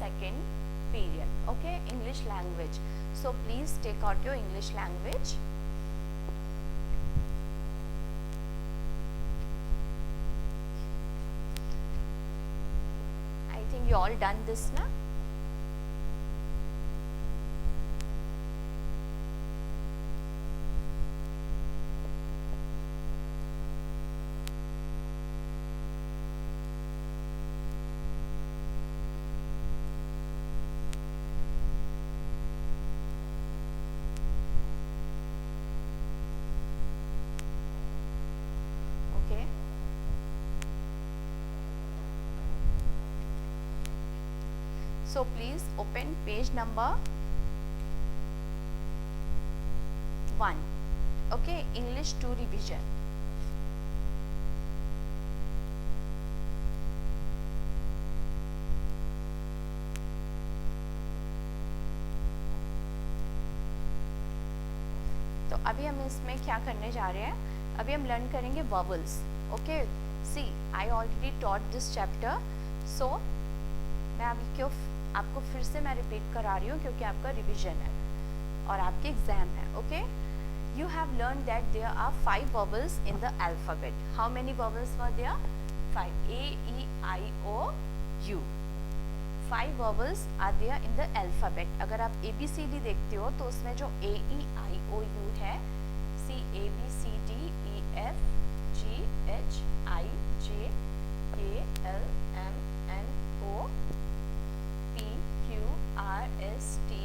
second period. Okay, English language. So please take out your English language. I think you all done this now. Okay. So please open page number 1. Okay, English 2 revision. तो अभी हम इसमें क्या करने जा रहे हैं, अभी हम लर्न करेंगे vowels. Okay, see I already taught this chapter, so मैं अभी क्यों आपको फिर से मैं रिपीट करा रही हूँ क्योंकि आपका रिवीजन है और आपके एग्जाम है. Okay, you have learn that there are 5 vowels in the alphabet. How many vowels were there? 5. A, E, I, O, U. 5 vowels are there in the alphabet. अगर आप ABCD देखते हो तो उसमें जो A, E, I, O, U है, C, A, B, C, D, E, F, G, H, I, J, K, L, M, N, O, P, Q, R, S, T,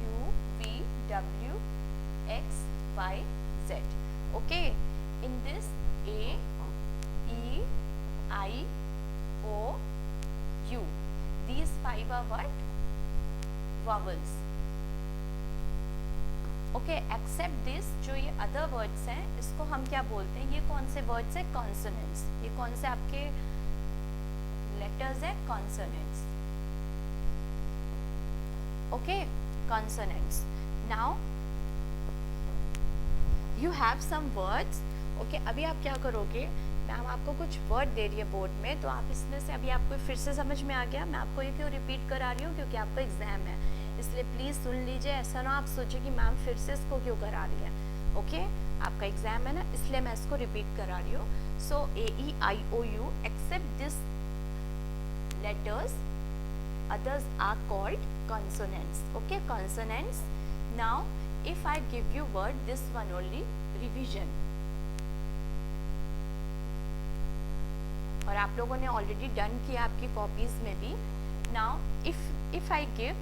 U, V, W, X, Y, Z. Okay, in this A, E, I, O, U, these 5 are what? Vowels. Okay, except this, जो ये other words हैं, इसको हम क्या बोलते हैं? ये कौन से words हैं? Consonants. ये कौन से आपके letters हैं? Consonants. Okay, consonants. Now you have some words. Okay, अभी आप क्या करोगे, मैम आपको कुछ वर्ड दे रही है बोर्ड में, तो आप इसमें से अभी आपको फिर से समझ में आ गया. मैं आपको ये क्यों रिपीट करा रही हूँ, क्योंकि आपका एग्जाम है, इसलिए प्लीज़ सुन लीजिए. ऐसा ना आप सोचिए कि मैम फिर से इसको क्यों करा रही है. ओके, आपका एग्जाम है ना, इसलिए मैं इसको रिपीट करा रही हूँ. So AEIOU, except this letters, others are called consonants. Okay, consonants. Now if I give you word, this one only, revision. और आप लोगों ने ऑलरेडी डन किया आपकी कॉपीज में भी. Now if I give,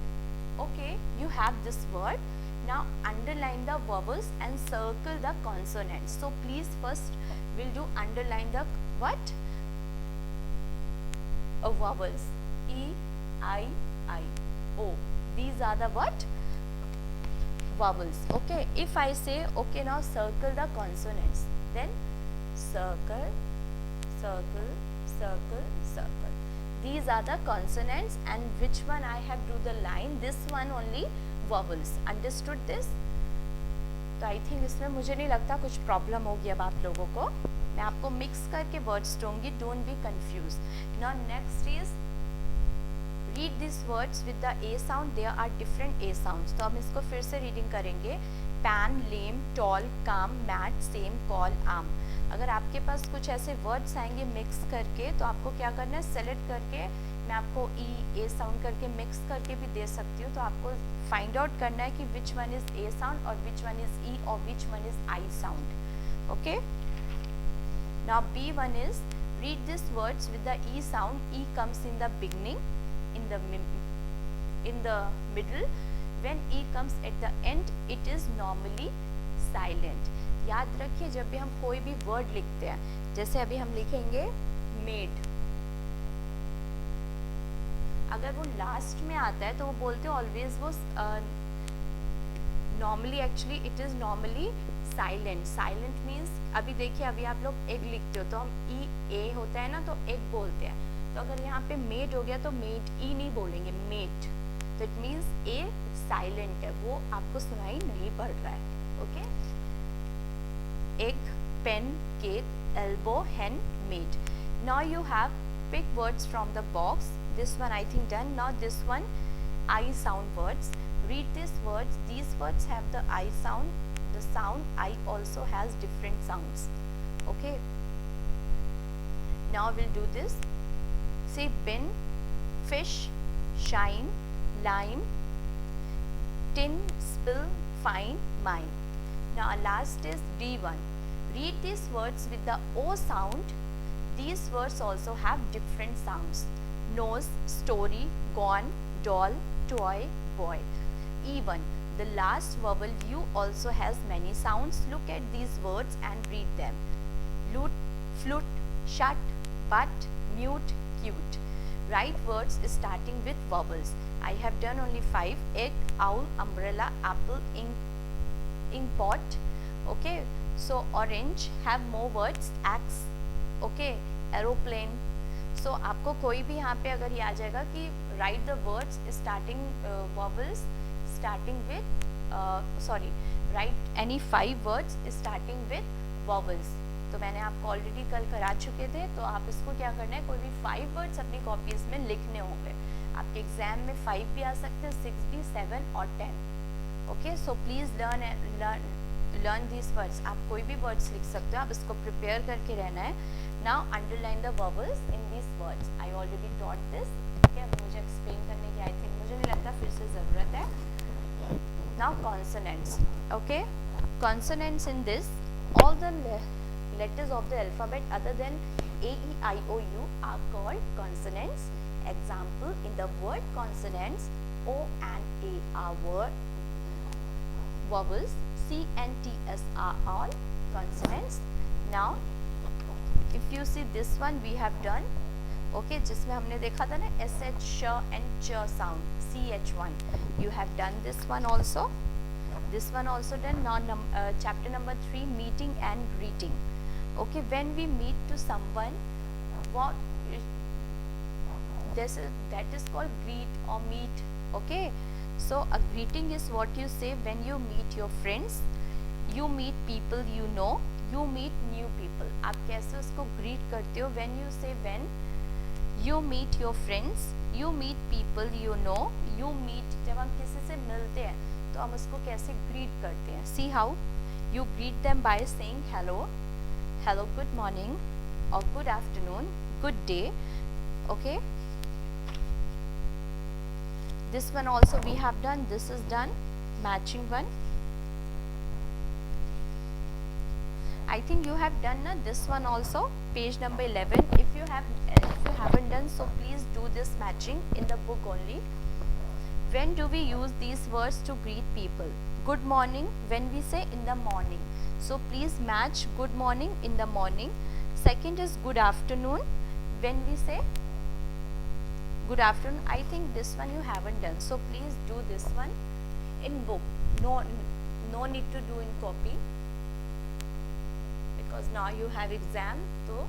okay, you have this word. Now underline the vowels and circle the consonants. So please first we'll do underline the what? Vowels. E, I, O. These are the what? Vowels. Okay, if I say, okay, now circle the consonants, then circle, circle, circle, circle. These are the consonants, and which one I have do the line? This one only vowels. Understood this? तो I think इसमें मुझे नहीं लगता कुछ problem होगी अब आप लोगों को. मैं आपको मिक्स करके वर्ड्स दूंगी, don't be confuse. Now next is read these words with the A sound. There are different A sounds. तो हम इसको फिर से रीडिंग करेंगे. pan, lame, tall, calm, mad, same, call, arm. अगर आपके पास कुछ ऐसे वर्ड्स आएंगे मिक्स करके, तो आपको क्या करना है, सेलेक्ट करके मैं आपको ए साउंड करके मिक्स करके भी दे सकती हूँ. तो आपको फाइंड आउट करना है कि which one is a sound और विच वन इज ई और which one is I sound. Okay, now B1 is read these words with the E sound. E comes in the beginning, in the middle. When E comes at the end, it is normally silent. याद रखिए, जब भी हम कोई भी word लिखते हैं, जैसे अभी हम लिखेंगे मेड, अगर वो लास्ट में आता है तो वो बोलते हैं ऑलवेज वो normally, actually it is normally silent. Silent means, अभी देखिए अभी आप लोग एग लिखते हो तो हम ए होता है ना, तो एग बोलते हैं. तो अगर यहाँ पे मेड हो गया तो मेड ई नहीं बोलेंगे, मेड. तो इट मीन्स ए साइलेंट है, वो आपको सुनाई नहीं पड़ रहा है. Okay, egg, pen, gate, elbow, hen, maid. Now you have pick words from the box. This one I think done. Now this one, I sound words. Read these words. These words have the I sound. The sound I also has different sounds. Okay. Now we'll do this. Say bin, fish, shine, lime, tin, spill, fine, mine. Now our last is D1. Read these words with the O sound. These words also have different sounds. Nose, story, gone, doll, toy, boy. E1. The last vowel U also has many sounds. Look at these words and read them. Lute, flute, shut, but, mute, cute. Write words starting with vowels. I have done only 5. Egg, owl, umbrella, apple, ink pot. Okay. So orange have more words. Axe. Okay. Aeroplane. So आपको कोई भी यहाँ पे अगर ये आ जाएगा कि write the words starting vowels starting with write any 5 words starting with vowels. तो मैंने आपको ऑलरेडी कल करा चुके थे, तो आप इसको क्या करना है, कोई भी 5 वर्ड्स अपनी कॉपीज में लिखने होंगे. आपके एग्जाम में 5 भी आ सकते हैं, 6 भी, 7 और 10. Okay, so please learn these words. आप कोई भी वर्ड्स लिख सकते हो, आप इसको प्रिपेयर करके रहना है. Now underline the verbals in these words. I already taught this. ठीक है, मुझे एक्सप्लेन करने की आई थिंक मुझे नहीं लगता फिर से ज़रूरत है. Now consonants. Okay, consonants in this, all the letters of the alphabet other than A, E, I, O, U are called consonants. Example, in the word consonants, O and A are word vowels. C and T, S are all consonants. Now, if you see this one we have done, okay, जिसमें हमने देखा था ना S, H, Sh and Ch sound, C, H, 1. You have done this one also. This one also done. Now chapter number 3, meeting and greeting. Okay, when we meet to someone, that is called greet or meet. Okay, so a greeting is what you say when you meet your friends, you meet people you know, you meet new people. आप कैसे उसको greet करते हो? When you say when you meet your friends, you meet people you know, you meet, जब हम किसी से मिलते हैं तो हम उसको कैसे greet करते हैं? See how you greet them by saying hello, hello, good morning, or good afternoon, good day. Okay, this one also we have done. This is done, matching one. I think you have done this one also, page number 11. If you haven't done, so please do this matching in the book only. When do we use these words to greet people? Good morning, when we say in the morning. So please match good morning in the morning. Second is good afternoon, when we say good afternoon. I think this one you haven't done, so please do this one in book. No need to do in copy, because now you have exam, so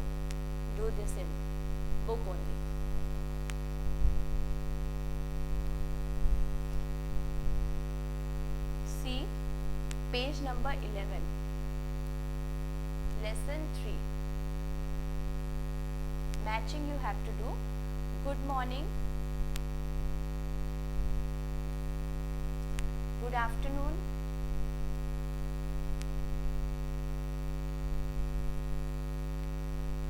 do this in book only. See page number 11, lesson 3. Matching you have to do. Good morning, good afternoon,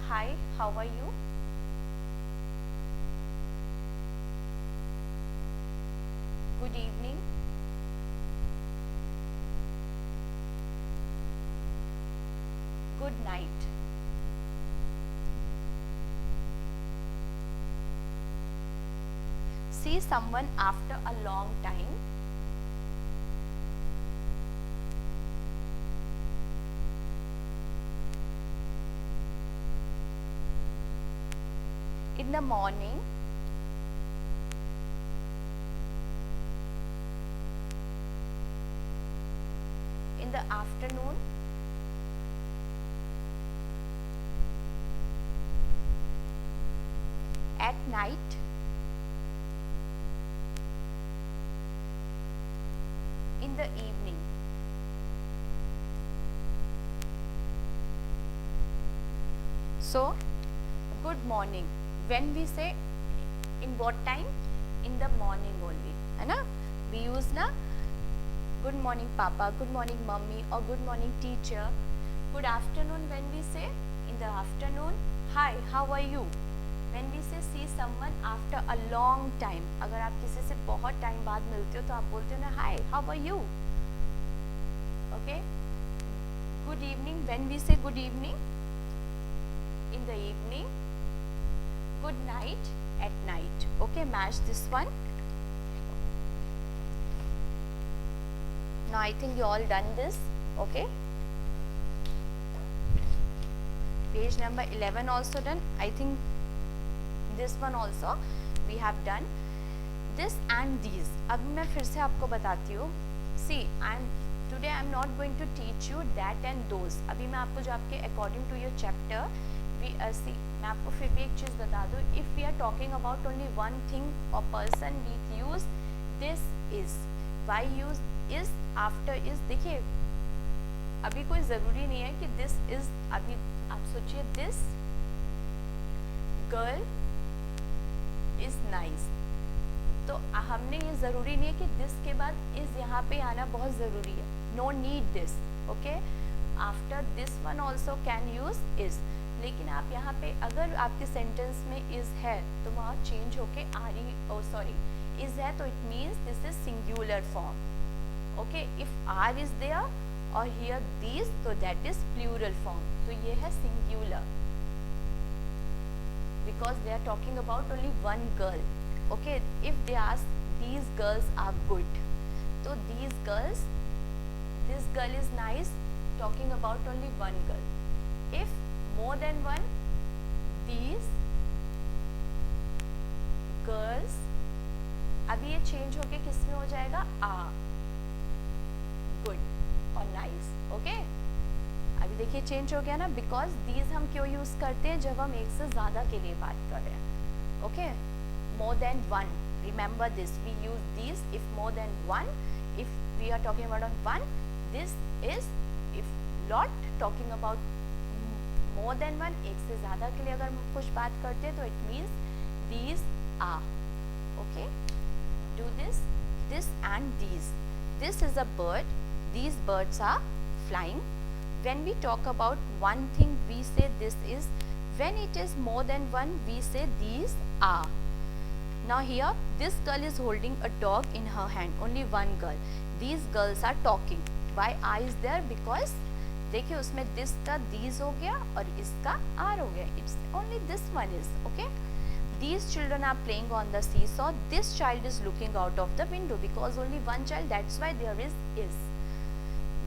hi, how are you, good evening, good night. See someone after a long time. In the morning. In the afternoon. At night. In the evening. So, good morning. When we say in what time? In the morning only, है ना? We use ना good morning papa, good morning mummy, or good morning teacher. Good afternoon when we say in the afternoon. Hi, how are you? When we say see someone after a long time, अगर आप किसी से बहुत time बाद मिलते हो तो आप बोलते हो ना hi, how are you? Okay. Good evening when we say good evening in the evening. Good night at night. Okay, match this one. Now I think you all done this. Okay. Page number 11 also done. I think this one also we have done. This and these. अब मैं फिर से आपको बताती हूँ. See, today I am not going to teach you that and those. अभी मैं आपको जो आपके according to your chapter, see, मैं आपको फिर भी एक चीज़ बता दूँ. If we are talking about only one thing or person, we use this is. Why use is after is? देखिए, अभी कोई ज़रूरी नहीं है कि this is. अभी आप सोचिए this girl is nice. तो हमने ये ज़रूरी नहीं है कि this के बाद is यहाँ पे आना बहुत ज़रूरी है. No need this. Okay? After this one also can use is. लेकिन आप यहाँ पे अगर आपके सेंटेंस में is है तो वहाँ चेंज होके is है तो it means this is singular form. Okay? If are is there or here these, so that is plural form. तो ये है singular. Because they are talking about only one girl. Okay, if they ask these girls are good, so these girls, this girl is nice, talking about only one girl. If more than one, these girls, अभी ये change होके किस में हो जाएगा? are good और nice. Okay? अभी देखिए change हो गया ना, because these हम क्यों use करते हैं जब हम एक से ज़्यादा के लिए बात कर रहे हैं. Okay? More than one. Remember this. We use these if more than one. If we are talking about one, this is. If lot talking about more than one, एक से ज़्यादा के लिए अगर हम कुछ बात करते हैं तो it means these are. Okay? Do this, this and these. This is a bird. These birds are flying. When we talk about one thing, we say this is. When it is more than one, we say these are. Now here, this girl is holding a dog in her hand. Only one girl. These girls are talking. Why are is there? Because देखिए उसमें this का these हो गया और इसका are हो गया. It's only this one is. Okay. These children are playing on the seesaw. This child is looking out of the window because only one child. That's why there is.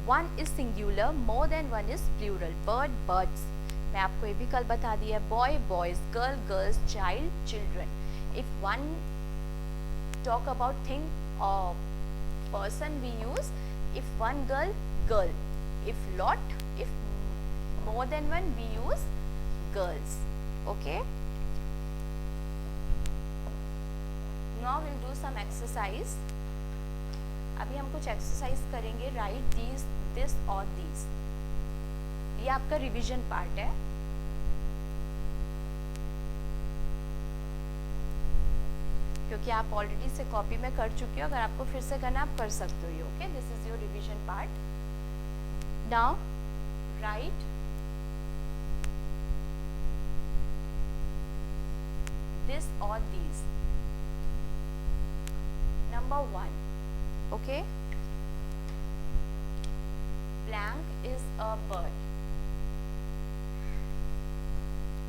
One is singular. More than one is plural. Bird, birds. मैं आपको ये भी कल बता दिया. Boy, boys. Girl, girls. Child, children. If one talk about thing or person, we use if one girl, girl. If lot, if more than one, we use girls. Okay? Now we'll do some exercise. अभी हम कुछ exercise करेंगे. Write these, this or these. ये आपका revision part है. क्योंकि आप already से कॉपी में कर चुके हो. अगर आपको फिर से करना आप कर सकते हो. Okay, this is your revision part. Now write this और these. Number 1. Okay, blank is a bird.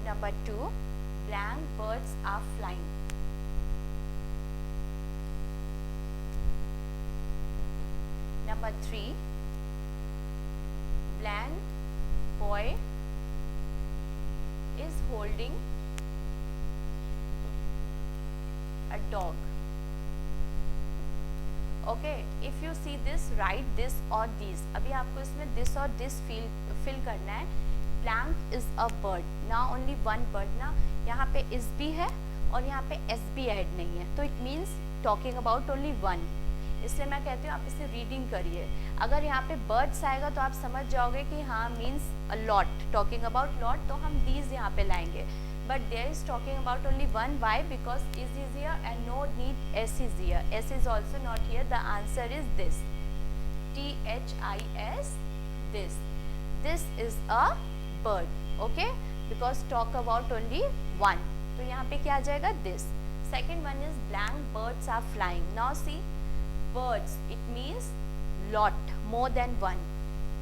Number 2, blank birds are flying. Number 3, blank boy is holding a dog. Okay, if you see this, write this or these. अभी आपको इसमें this और this fill करना है. Blank is a bird. Now only one bird ना. यहाँ पे is भी है और यहाँ पे s भी add नहीं है. तो it means talking about only one. इसलिए मैं कहती हूँ आप इसे रीडिंग करिए। अगर यहाँ पे बर्ड्स आएगा तो आप समझ जाओगे कि हाँ means a lot, talking about lot, तो हम दीज यहाँ पे लाएंगे। But there is talking about only one, why? Because is here and no need S is here, S is also not here, the answer is this, THIS, this. This is a bird, okay? Because talk about only one. तो यहाँ पे क्या आ जाएगा? This. Second one is blank. Birds are flying. Now see, birds. It means lot, more than one.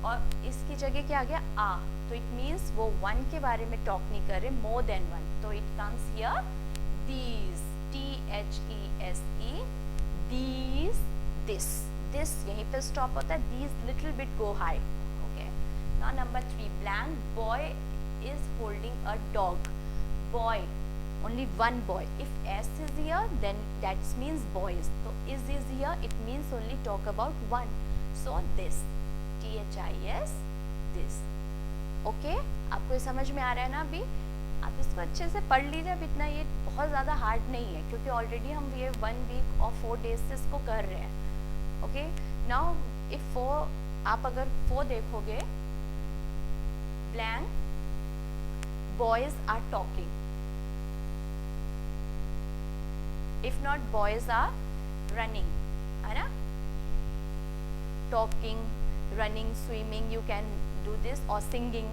और इसकी जगह क्या आ गया? A. तो it means वो one के बारे में talk नहीं कर रहे, more than one. तो it comes here. These. THESE. These. This. This यहीं पे stop होता है. These little bit go high. Okay. Now number 3. Blank. Boy is holding a dog. Boy. Only one boy. If S is here, then that means boys. So is here, it means only talk about one. So this. THIS. This. Okay. आपको ये समझ में आ रहा है ना अभी? आप इसको अच्छे से पढ़ लीजिए. अब इतना ये बहुत ज़्यादा हार्ड नहीं है क्योंकि ऑलरेडी हम ये 1 वीक और 4 डेज से इसको कर रहे हैं. ओके. नाउ इफ 4, आप अगर 4 देखोगे, blank boys are talking. If not boys are running, है ना? Talking, running, swimming, you can do this, और singing.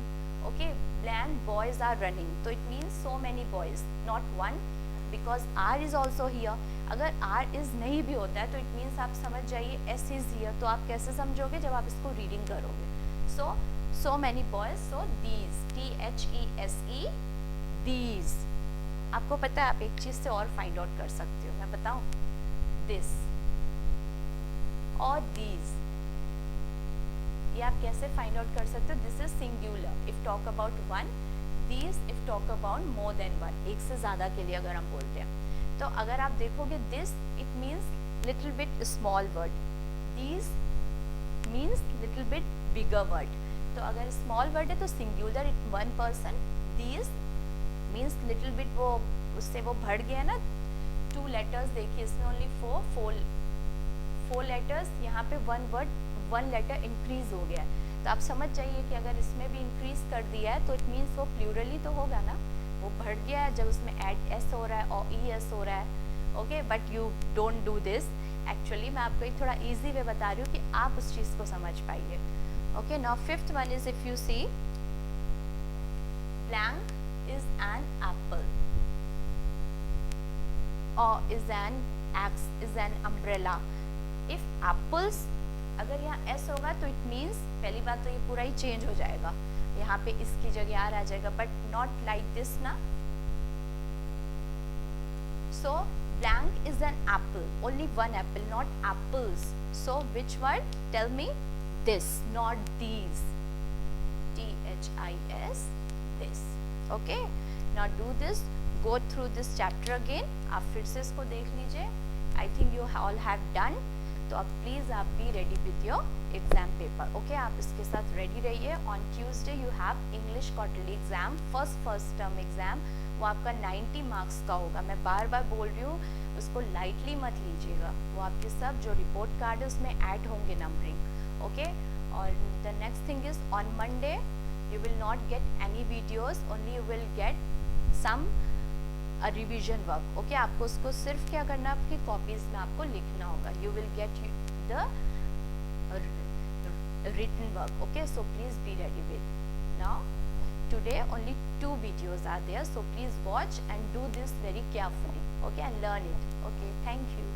Okay. Blank boys are running, तो it means so many boys, not one, because are is also here. अगर are is नहीं भी होता है तो इट मीन्स आप समझ जाइए एस इज हियर. तो आप कैसे समझोगे? जब आप इसको रीडिंग करोगे. सो many boys, so these, THESE, these. आपको पता है आप एक चीज से और फाइंड आउट कर सकते हो, मैं बताऊं? दिस और दीज, ये आप कैसे फाइंड आउट कर सकते हो? This is singular if talk about one, these if talk about more than one, एक से ज्यादा के लिए अगर हम बोलते हैं. तो अगर आप देखोगे this, it means little bit small word, these means little bit bigger word. तो अगर स्मॉल वर्ड है तो singular, it one person. These means little bit, वो उससे वो बढ़ गया ना. 2 लेटर्स देखिए इसमें, ओनली 4 लेटर्स, यहाँ पे 1 वर्ड 1 लेटर इंक्रीज हो गया है. तो आप समझ जाइए कि अगर इसमें भी इंक्रीज कर दिया है तो इट मीन्स वो प्लूरल ही तो होगा ना, वो बढ़ गया है जब उसमें एड एस हो रहा है और ES हो रहा है. Okay. But you don't do this. Actually मैं आपको एक थोड़ा ईजी वे बता रही हूँ कि आप उस चीज़ को समझ पाइए. Okay. Now 5th one is, if you see, blank is an apple, or is an axe, is an umbrella. If apples, अगर यहाँ S होगा तो it means पहली बात तो ये पूरा ही चेंज हो जाएगा, यहाँ पे इसकी जगह R आ जाएगा, but not like this ना. So blank is an apple, only one apple, not apples. So which word? Tell me. This, not these. THIS, this. Okay. Now do this. Go through this chapter again. आप फिर से इसको देख लीजिए. I think you all have done. तो अब please आप भी ready with your exam paper. Okay. आप इसके साथ रेडी रहिए. On Tuesday you have English quarterly exam, first term exam. वो आपका 90 मार्क्स का होगा. मैं बार बार बोल रही हूँ, उसको लाइटली मत लीजिएगा. वो आपके सब जो रिपोर्ट कार्ड है उसमें ऐड होंगे नंबरिंग. ओके. और the next thing is, on Monday you will not get any videos, only you will get some revision work. Okay. आपको उसको सिर्फ क्या करना, आपकी कॉपीज में आपको लिखना होगा. You will get the written work. Okay. So please be ready with. Now today only 2 videos are there, so please watch and do this very carefully. Okay. And learn it. Okay. Thank you.